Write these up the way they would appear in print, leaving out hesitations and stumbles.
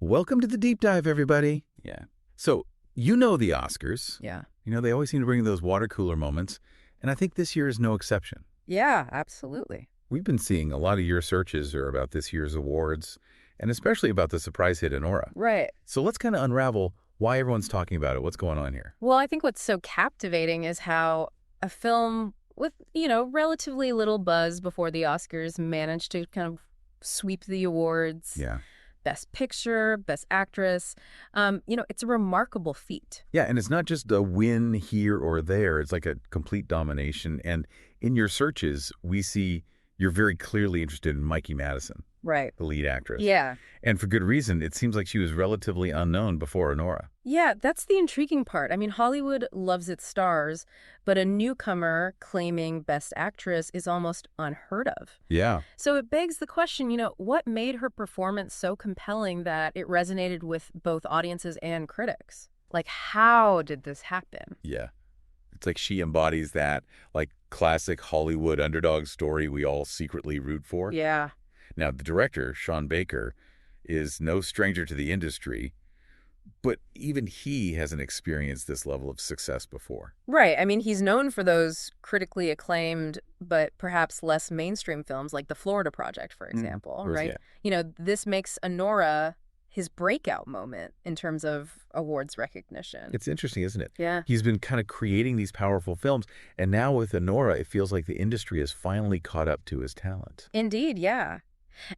Welcome to the deep dive, everybody. Yeah. So, the Oscars. Yeah. They always seem to bring those water cooler moments, and I think this year is no exception. Yeah, absolutely. We've been seeing a lot of your searches are about this year's awards, and especially about the surprise hit Anora. Right. So let's kind of unravel why everyone's talking about it. What's going on here? Well, I think what's so captivating is how a film with, relatively little buzz before the Oscars managed to kind of sweep the awards. Yeah. Best Picture, Best Actress. It's a remarkable feat. Yeah, and it's not just a win here or there. It's like a complete domination. And in your searches, we see you're very clearly interested in Mikey Madison, Right. the lead actress. Yeah. And for good reason. It seems like she was relatively unknown before Anora. Yeah, that's the intriguing part. I mean, Hollywood loves its stars, but a newcomer claiming Best Actress is almost unheard of. Yeah. So it begs the question, what made her performance so compelling that it resonated with both audiences and critics? Like, how did this happen? Yeah. It's like she embodies that, like, classic Hollywood underdog story we all secretly root for. Yeah. Now, the director, Sean Baker, is no stranger to the industry, but even he hasn't experienced this level of success before. Right. I mean, he's known for those critically acclaimed, but perhaps less mainstream films like The Florida Project, for example, right? Yeah. This makes Anora his breakout moment in terms of awards recognition. It's interesting, isn't it? Yeah. He's been kind of creating these powerful films, and now with Anora, it feels like the industry has finally caught up to his talent. Indeed, yeah.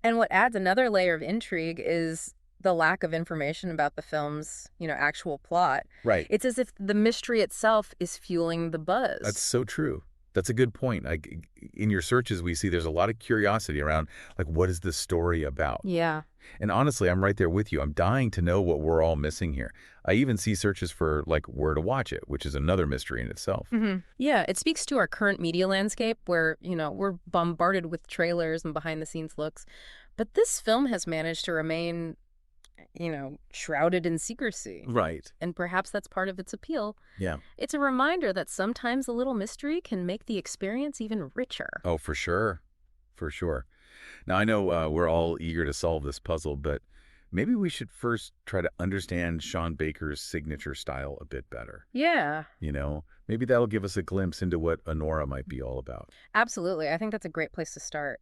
And what adds another layer of intrigue is the lack of information about the film's, actual plot. Right. It's as if the mystery itself is fueling the buzz. That's so true. That's a good point. In your searches, we see there's a lot of curiosity around, like, what is this story about? Yeah. And honestly, I'm right there with you. I'm dying to know what we're all missing here. I even see searches for, like, where to watch it, which is another mystery in itself. Mm-hmm. Yeah, it speaks to our current media landscape where, we're bombarded with trailers and behind-the-scenes looks. But this film has managed to remain, shrouded in secrecy. Right. And perhaps that's part of its appeal. Yeah. It's a reminder that sometimes a little mystery can make the experience even richer. Oh, for sure. For sure. Now, I know we're all eager to solve this puzzle, but maybe we should first try to understand Sean Baker's signature style a bit better. Yeah. Maybe that'll give us a glimpse into what Anora might be all about. Absolutely. I think that's a great place to start.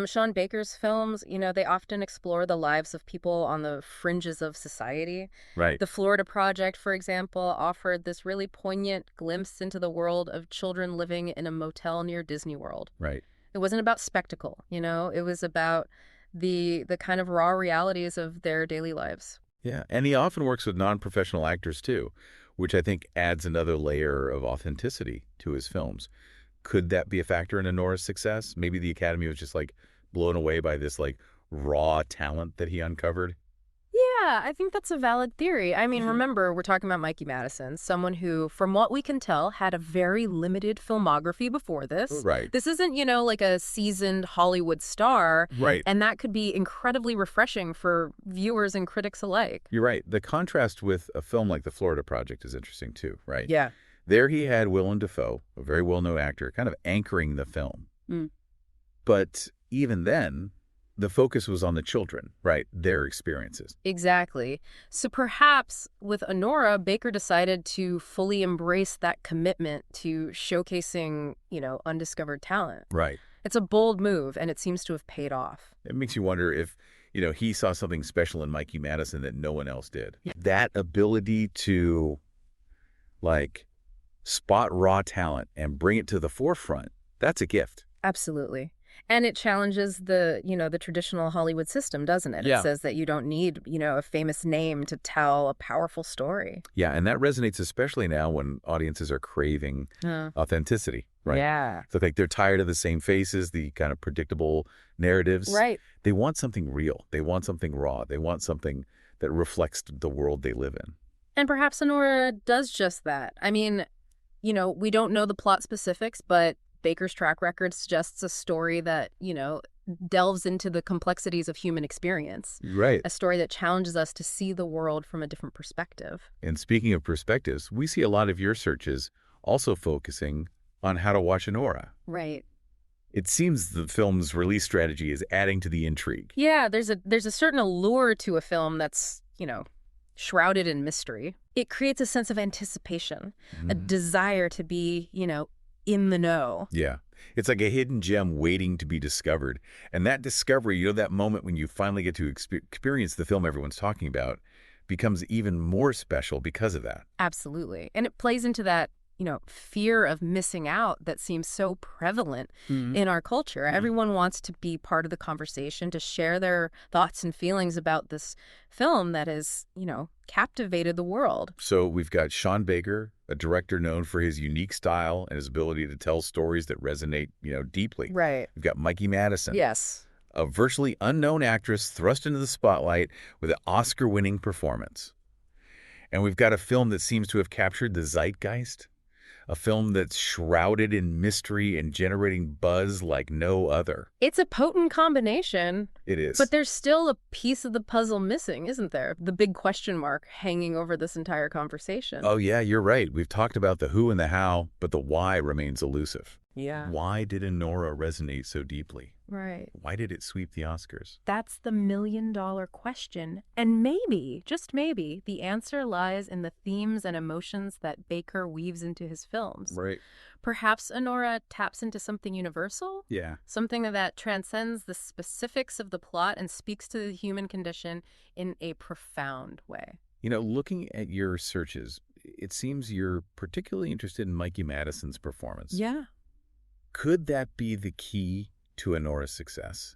Sean Baker's films, they often explore the lives of people on the fringes of society. Right. The Florida Project, for example, offered this really poignant glimpse into the world of children living in a motel near Disney World. Right. It wasn't about spectacle, it was about the kind of raw realities of their daily lives. Yeah, and he often works with non-professional actors too, which I think adds another layer of authenticity to his films. Could that be a factor in Anora's success? Maybe the Academy was just, like, blown away by this, like, raw talent that he uncovered? Yeah, I think that's a valid theory. I mean, remember, we're talking about Mikey Madison, someone who, from what we can tell, had a very limited filmography before this. Right. This isn't, like a seasoned Hollywood star. Right. And that could be incredibly refreshing for viewers and critics alike. You're right. The contrast with a film like The Florida Project is interesting too, right? Yeah. There he had Willem Dafoe, a very well-known actor, kind of anchoring the film. But even then, the focus was on the children, right? Their experiences. Exactly. So perhaps with Anora, Baker decided to fully embrace that commitment to showcasing, undiscovered talent. Right. It's a bold move, and it seems to have paid off. It makes you wonder if, he saw something special in Mikey Madison that no one else did. Yeah. That ability to, like, spot raw talent and bring it to the forefront, that's a gift. Absolutely. And it challenges the traditional Hollywood system, doesn't it? Yeah. It says that you don't need, a famous name to tell a powerful story. Yeah, and that resonates especially now when audiences are craving authenticity, right? Yeah. So, like, they're tired of the same faces, the kind of predictable narratives. Right. They want something real. They want something raw. They want something that reflects the world they live in. And perhaps Anora does just that. I mean, we don't know the plot specifics, but Baker's track record suggests a story that, delves into the complexities of human experience. Right. A story that challenges us to see the world from a different perspective. And speaking of perspectives, we see a lot of your searches also focusing on how to watch Anora. Right. It seems the film's release strategy is adding to the intrigue. Yeah, there's a certain allure to a film that's, shrouded in mystery. It creates a sense of anticipation, a desire to be, in the know. Yeah. It's like a hidden gem waiting to be discovered. And that discovery, that moment when you finally get to experience the film everyone's talking about, becomes even more special because of that. Absolutely. And it plays into that, fear of missing out that seems so prevalent in our culture. Everyone wants to be part of the conversation, to share their thoughts and feelings about this film that has, captivated the world. So we've got Sean Baker, a director known for his unique style and his ability to tell stories that resonate, deeply. Right. We've got Mikey Madison. Yes. A virtually unknown actress thrust into the spotlight with an Oscar-winning performance. And we've got a film that seems to have captured the zeitgeist, a film that's shrouded in mystery and generating buzz like no other. It's a potent combination. It is. But there's still a piece of the puzzle missing, isn't there? The big question mark hanging over this entire conversation. Oh, yeah, you're right. We've talked about the who and the how, but the why remains elusive. Yeah. Why did Anora resonate so deeply? Right. Why did it sweep the Oscars? That's the million-dollar question. And maybe, just maybe, the answer lies in the themes and emotions that Baker weaves into his films. Right. Perhaps Anora taps into something universal? Yeah. Something that transcends the specifics of the plot and speaks to the human condition in a profound way. Looking at your searches, it seems you're particularly interested in Mikey Madison's performance. Yeah. Could that be the key to Anora's success?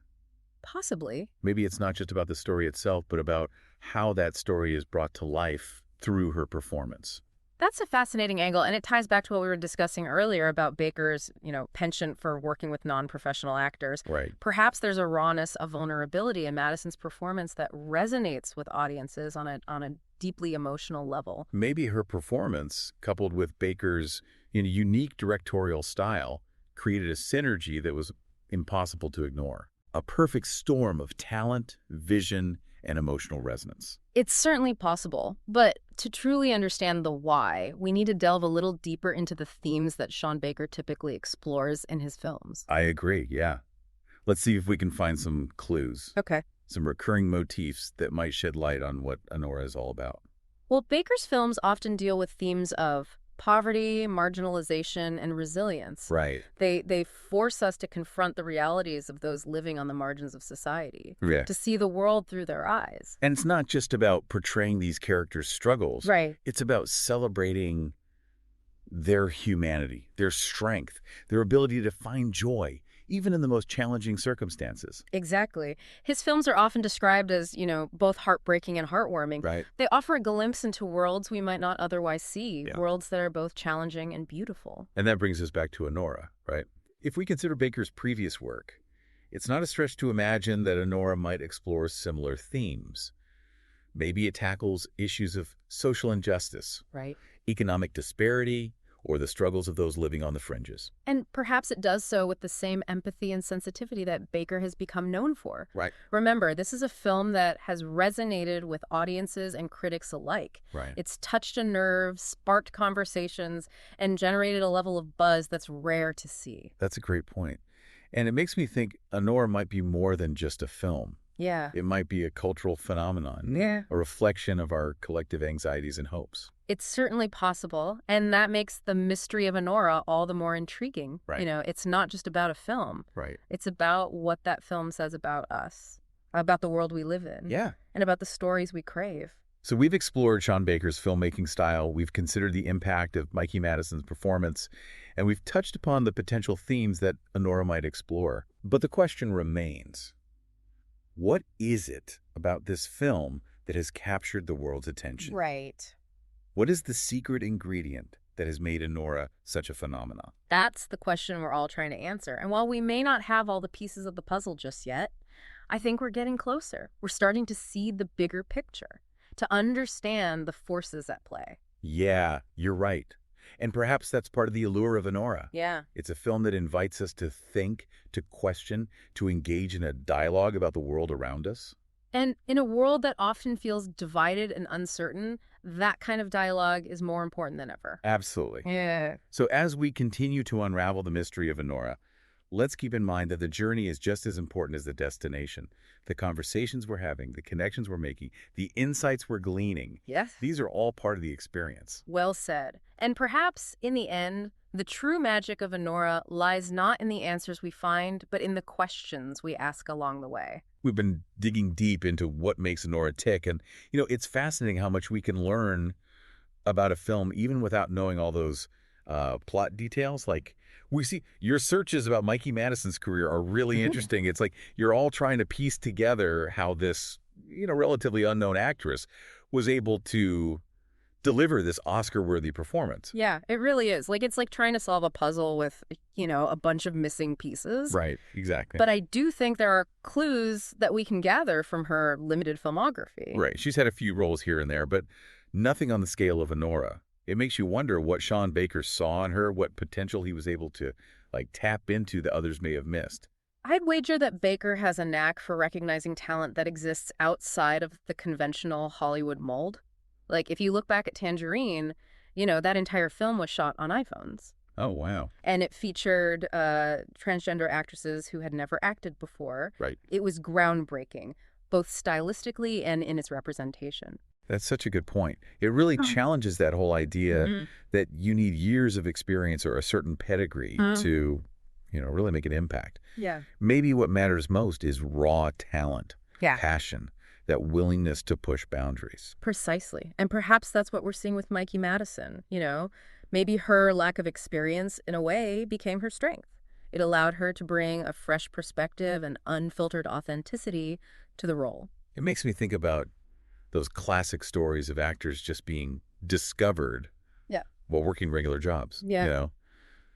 Possibly. Maybe it's not just about the story itself, but about how that story is brought to life through her performance. That's a fascinating angle, and it ties back to what we were discussing earlier about Baker's, penchant for working with non-professional actors. Right. Perhaps there's a rawness of vulnerability in Madison's performance that resonates with audiences on a deeply emotional level. Maybe her performance, coupled with Baker's unique directorial style, created a synergy that was impossible to ignore. A perfect storm of talent, vision, and emotional resonance. It's certainly possible, but to truly understand the why, we need to delve a little deeper into the themes that Sean Baker typically explores in his films. I agree, yeah. Let's see if we can find some clues. Okay. Some recurring motifs that might shed light on what Anora is all about. Well, Baker's films often deal with themes of poverty, marginalization, and resilience. Right. They force us to confront the realities of those living on the margins of society, Yeah. to see the world through their eyes. And it's not just about portraying these characters' struggles. Right. It's about celebrating their humanity, their strength, their ability to find joy, even in the most challenging circumstances. Exactly. His films are often described as, both heartbreaking and heartwarming. Right. They offer a glimpse into worlds we might not otherwise see, Yeah. worlds that are both challenging and beautiful. And that brings us back to Anora, right? If we consider Baker's previous work, it's not a stretch to imagine that Anora might explore similar themes. Maybe it tackles issues of social injustice, Right. economic disparity, or the struggles of those living on the fringes. And perhaps it does so with the same empathy and sensitivity that Baker has become known for. Right. Remember, this is a film that has resonated with audiences and critics alike. Right. It's touched a nerve, sparked conversations, and generated a level of buzz that's rare to see. That's a great point. And it makes me think Anora might be more than just a film. Yeah. It might be a cultural phenomenon, a reflection of our collective anxieties and hopes. It's certainly possible, and that makes the mystery of Anora all the more intriguing. Right. It's not just about a film. Right. It's about what that film says about us, about the world we live in, Yeah. and about the stories we crave. So we've explored Sean Baker's filmmaking style, we've considered the impact of Mikey Madison's performance, and we've touched upon the potential themes that Anora might explore. But the question remains, what is it about this film that has captured the world's attention? Right. What is the secret ingredient that has made Anora such a phenomenon? That's the question we're all trying to answer. And while we may not have all the pieces of the puzzle just yet, I think we're getting closer. We're starting to see the bigger picture, to understand the forces at play. Yeah, you're right. And perhaps that's part of the allure of Anora. Yeah. It's a film that invites us to think, to question, to engage in a dialogue about the world around us. And in a world that often feels divided and uncertain, that kind of dialogue is more important than ever. Absolutely. Yeah. So as we continue to unravel the mystery of Anora, let's keep in mind that the journey is just as important as the destination. The conversations we're having, the connections we're making, the insights we're gleaning, Yes. these are all part of the experience. Well said. And perhaps, in the end, the true magic of Honora lies not in the answers we find, but in the questions we ask along the way. We've been digging deep into what makes Nora tick, and, it's fascinating how much we can learn about a film even without knowing all those plot details. Like, we see your searches about Mikey Madison's career are really interesting. It's like you're all trying to piece together how this, relatively unknown actress was able to deliver this Oscar-worthy performance. Yeah, it really is. Like, it's like trying to solve a puzzle with, a bunch of missing pieces. Right, exactly. But I do think there are clues that we can gather from her limited filmography. Right, she's had a few roles here and there, but nothing on the scale of Honora. It makes you wonder what Sean Baker saw in her, what potential he was able to, tap into that others may have missed. I'd wager that Baker has a knack for recognizing talent that exists outside of the conventional Hollywood mold. Like, if you look back at Tangerine, that entire film was shot on iPhones. Oh, wow. And it featured transgender actresses who had never acted before. Right. It was groundbreaking, both stylistically and in its representation. That's such a good point. It really challenges that whole idea that you need years of experience or a certain pedigree to, really make an impact. Yeah. Maybe what matters most is raw talent, Yeah. passion, that willingness to push boundaries. Precisely. And perhaps that's what we're seeing with Mikey Madison. Maybe her lack of experience, in a way, became her strength. It allowed her to bring a fresh perspective and unfiltered authenticity to the role. It makes me think about those classic stories of actors just being discovered while working regular jobs. Yeah.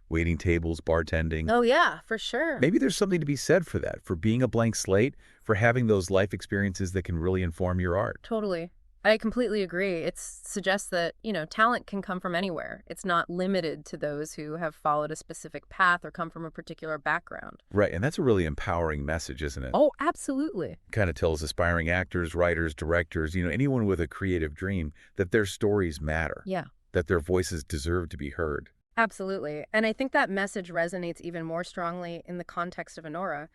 Waiting tables, bartending. Oh, yeah, for sure. Maybe there's something to be said for that, for being a blank slate, for having those life experiences that can really inform your art. Totally. I completely agree. It suggests that, talent can come from anywhere. It's not limited to those who have followed a specific path or come from a particular background. Right, and that's a really empowering message, isn't it? Oh, absolutely. Kind of tells aspiring actors, writers, directors, anyone with a creative dream that their stories matter. Yeah. That their voices deserve to be heard. Absolutely. And I think that message resonates even more strongly in the context of Honora.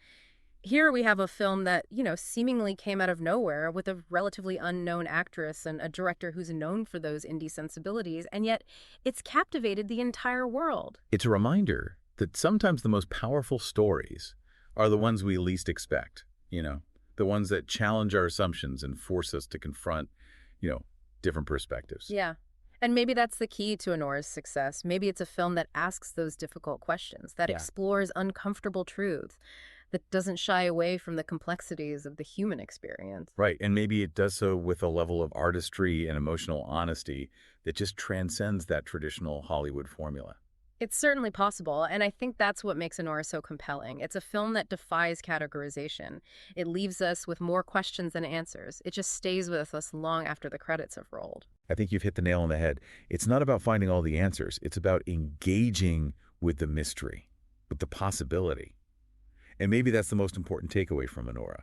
Here we have a film that, seemingly came out of nowhere with a relatively unknown actress and a director who's known for those indie sensibilities, and yet it's captivated the entire world. It's a reminder that sometimes the most powerful stories are the ones we least expect, the ones that challenge our assumptions and force us to confront, different perspectives. Yeah. And maybe that's the key to Honora's success. Maybe it's a film that asks those difficult questions, that explores uncomfortable truths, that doesn't shy away from the complexities of the human experience. Right, and maybe it does so with a level of artistry and emotional honesty that just transcends that traditional Hollywood formula. It's certainly possible, and I think that's what makes Honora so compelling. It's a film that defies categorization. It leaves us with more questions than answers. It just stays with us long after the credits have rolled. I think you've hit the nail on the head. It's not about finding all the answers. It's about engaging with the mystery, with the possibility. And maybe that's the most important takeaway from Honora,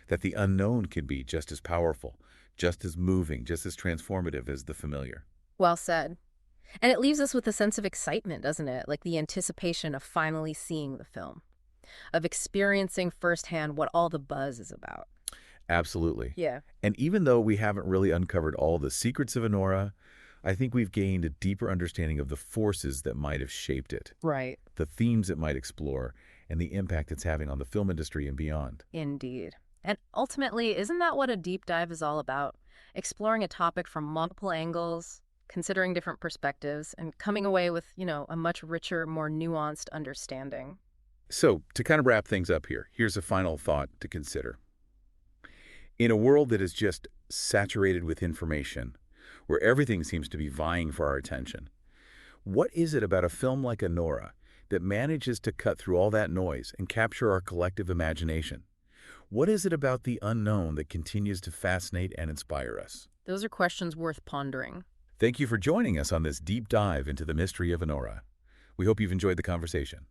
that the unknown can be just as powerful, just as moving, just as transformative as the familiar. Well said. And it leaves us with a sense of excitement, doesn't it? Like the anticipation of finally seeing the film, of experiencing firsthand what all the buzz is about. Absolutely. Yeah. And even though we haven't really uncovered all the secrets of Honora, I think we've gained a deeper understanding of the forces that might have shaped it, Right. the themes it might explore, and the impact it's having on the film industry and beyond. Indeed. And ultimately, isn't that what a deep dive is all about? Exploring a topic from multiple angles, considering different perspectives, and coming away with, a much richer, more nuanced understanding. So, to kind of wrap things up here, here's a final thought to consider. In a world that is just saturated with information, where everything seems to be vying for our attention, what is it about a film like Honora that manages to cut through all that noise and capture our collective imagination? What is it about the unknown that continues to fascinate and inspire us? Those are questions worth pondering. Thank you for joining us on this deep dive into the mystery of Honora. We hope you've enjoyed the conversation.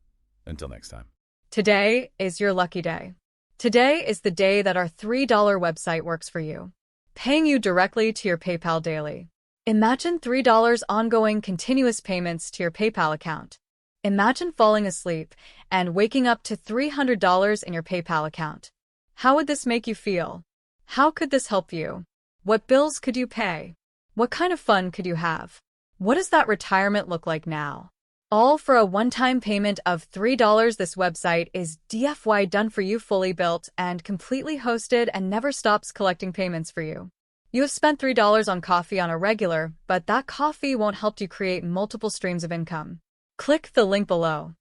Until next time. Today is your lucky day. Today is the day that our $3 website works for you, paying you directly to your PayPal daily. Imagine $3 ongoing continuous payments to your PayPal account. Imagine falling asleep and waking up to $300 in your PayPal account. How would this make you feel? How could this help you? What bills could you pay? What kind of fun could you have? What does that retirement look like now? All for a one-time payment of $3. This website is DFY done for you, fully built and completely hosted, and never stops collecting payments for you. You have spent $3 on coffee on a regular, but that coffee won't help you create multiple streams of income. Click the link below.